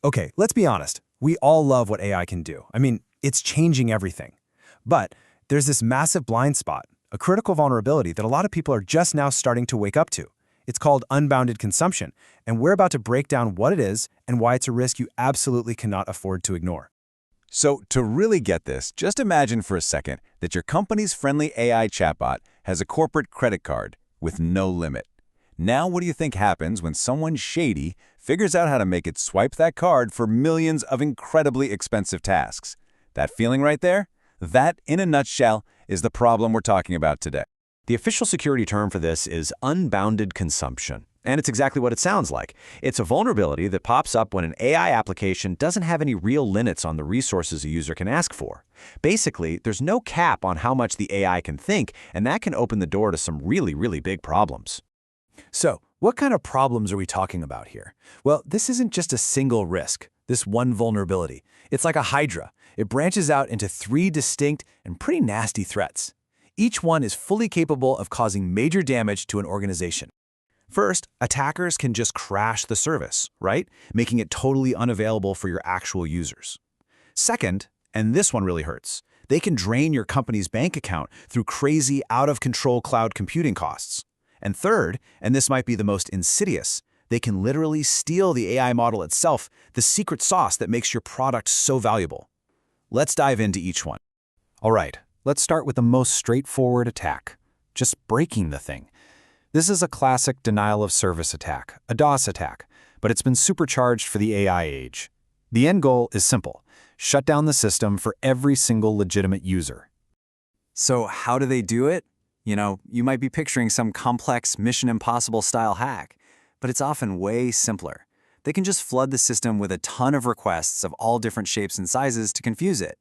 Okay, let's be honest. We all love what AI can do. I mean, it's changing everything. But there's this massive blind spot, a critical vulnerability that a lot of people are just now starting to wake up to. It's called unbounded consumption, and we're about to break down what it is and why it's a risk you absolutely cannot afford to ignore. So to really get this, just imagine for a second that your company's friendly AI chatbot has a corporate credit card with no limit. Now what do you think happens when someone shady figures out how to make it swipe that card for millions of incredibly expensive tasks? That feeling right there? That, in a nutshell, is the problem we're talking about today. The official security term for this is unbounded consumption. And it's exactly what it sounds like. It's a vulnerability that pops up when an AI application doesn't have any real limits on the resources a user can ask for. Basically, there's no cap on how much the AI can think, and that can open the door to some really big problems. So, what kind of problems are we talking about here? Well, this isn't just a single risk, this one vulnerability. It's like a hydra. It branches out into 3 distinct and pretty nasty threats. Each one is fully capable of causing major damage to an organization. First, attackers can just crash the service, right? Making it totally unavailable for your actual users. Second, and this one really hurts, they can drain your company's bank account through crazy, out-of-control cloud computing costs. And third, and this might be the most insidious, they can literally steal the AI model itself, the secret sauce that makes your product so valuable. Let's dive into each one. All right, let's start with the most straightforward attack, just breaking the thing. This is a classic denial-of-service attack, a DOS attack, but it's been supercharged for the AI age. The end goal is simple: shut down the system for every single legitimate user. So how do they do it? You might be picturing some complex Mission Impossible-style hack, but it's often way simpler. They can just flood the system with a ton of requests of all different shapes and sizes to confuse it.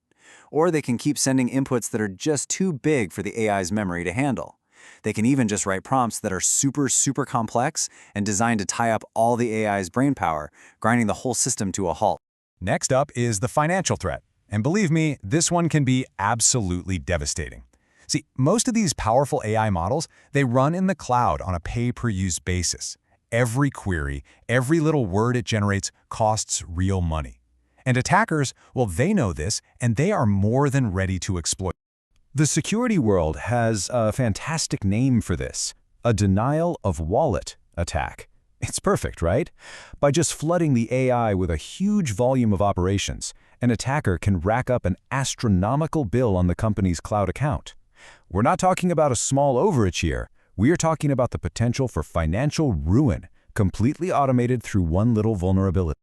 Or they can keep sending inputs that are just too big for the AI's memory to handle. They can even just write prompts that are super complex and designed to tie up all the AI's brainpower, grinding the whole system to a halt. Next up is the financial threat. And believe me, this one can be absolutely devastating. See, most of these powerful AI models, they run in the cloud on a pay-per-use basis. Every query, every little word it generates costs real money. And attackers, well, they know this, and they are more than ready to exploit. The security world has a fantastic name for this: a denial-of-wallet attack. It's perfect, right? By just flooding the AI with a huge volume of operations, an attacker can rack up an astronomical bill on the company's cloud account. We're not talking about a small overage here. We are talking about the potential for financial ruin, completely automated through one little vulnerability.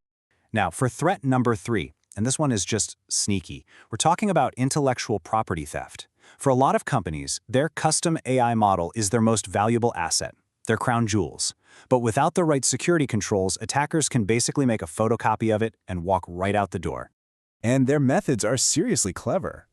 Now, for threat number 3, and this one is just sneaky, we're talking about intellectual property theft. For a lot of companies, their custom AI model is their most valuable asset, their crown jewels. But without the right security controls, attackers can basically make a photocopy of it and walk right out the door. And their methods are seriously clever.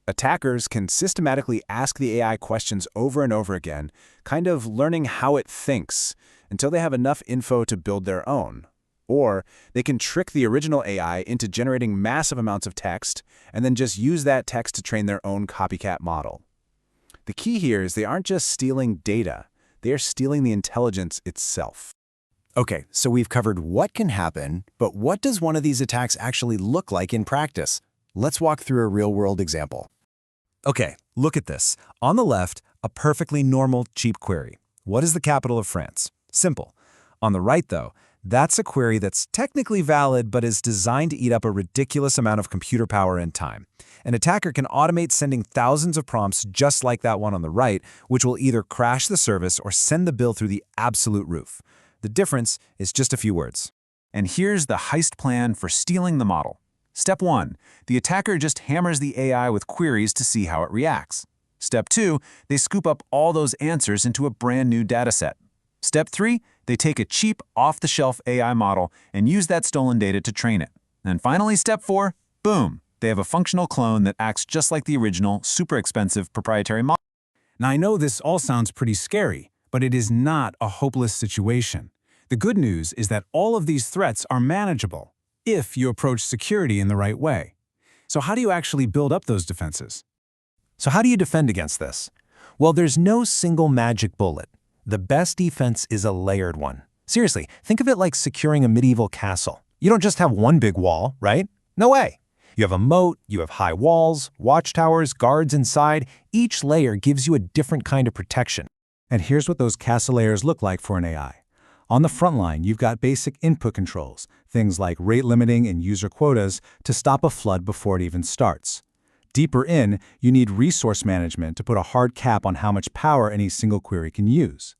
Attackers can systematically ask the AI questions over and over again, kind of learning how it thinks, until they have enough info to build their own. Or they can trick the original AI into generating massive amounts of text and then just use that text to train their own copycat model. The key here is they aren't just stealing data, they are stealing the intelligence itself. Okay, so we've covered what can happen, but what does one of these attacks actually look like in practice? Let's walk through a real-world example. Okay, look at this. On the left, a perfectly normal, cheap query. What is the capital of France? Simple. On the right, though, that's a query that's technically valid but is designed to eat up a ridiculous amount of computer power and time. An attacker can automate sending thousands of prompts just like that one on the right, which will either crash the service or send the bill through the absolute roof. The difference is just a few words. And here's the heist plan for stealing the model. Step 1, the attacker just hammers the AI with queries to see how it reacts. Step 2, they scoop up all those answers into a brand new dataset. Step 3, they take a cheap, off-the-shelf AI model and use that stolen data to train it. And finally, step 4, boom, they have a functional clone that acts just like the original, super expensive proprietary model. Now, I know this all sounds pretty scary, but it is not a hopeless situation. The good news is that all of these threats are manageable if you approach security in the right way. So how do you actually build up those defenses? So how do you defend against this? Well, there's no single magic bullet. The best defense is a layered one. Seriously, think of it like securing a medieval castle. You don't just have one big wall, right? No way. You have a moat, you have high walls, watchtowers, guards inside. Each layer gives you a different kind of protection. And here's what those castle layers look like for an AI. On the front line, you've got basic input controls, things like rate limiting and user quotas to stop a flood before it even starts. Deeper in, you need resource management to put a hard cap on how much power any single query can use.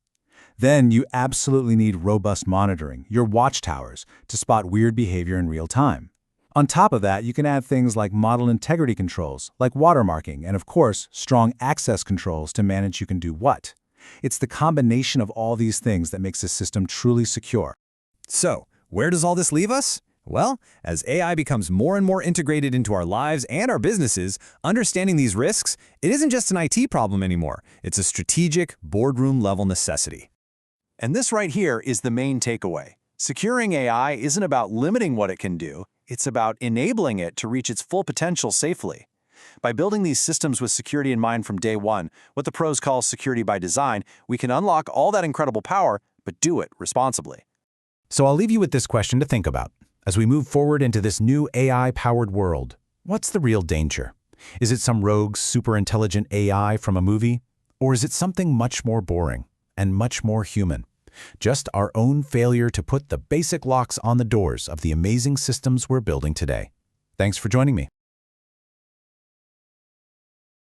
Then you absolutely need robust monitoring, your watchtowers, to spot weird behavior in real time. On top of that, you can add things like model integrity controls, like watermarking, and of course, strong access controls to manage who can do what. It's the combination of all these things that makes a system truly secure. So, where does all this leave us? Well, as AI becomes more and more integrated into our lives and our businesses, understanding these risks, it isn't just an IT problem anymore. It's a strategic, boardroom-level necessity. And this right here is the main takeaway. Securing AI isn't about limiting what it can do, it's about enabling it to reach its full potential safely. By building these systems with security in mind from day one, what the pros call security by design, we can unlock all that incredible power, but do it responsibly. So I'll leave you with this question to think about. As we move forward into this new AI-powered world, what's the real danger? Is it some rogue, super-intelligent AI from a movie? Or is it something much more boring and much more human? Just our own failure to put the basic locks on the doors of the amazing systems we're building today. Thanks for joining me.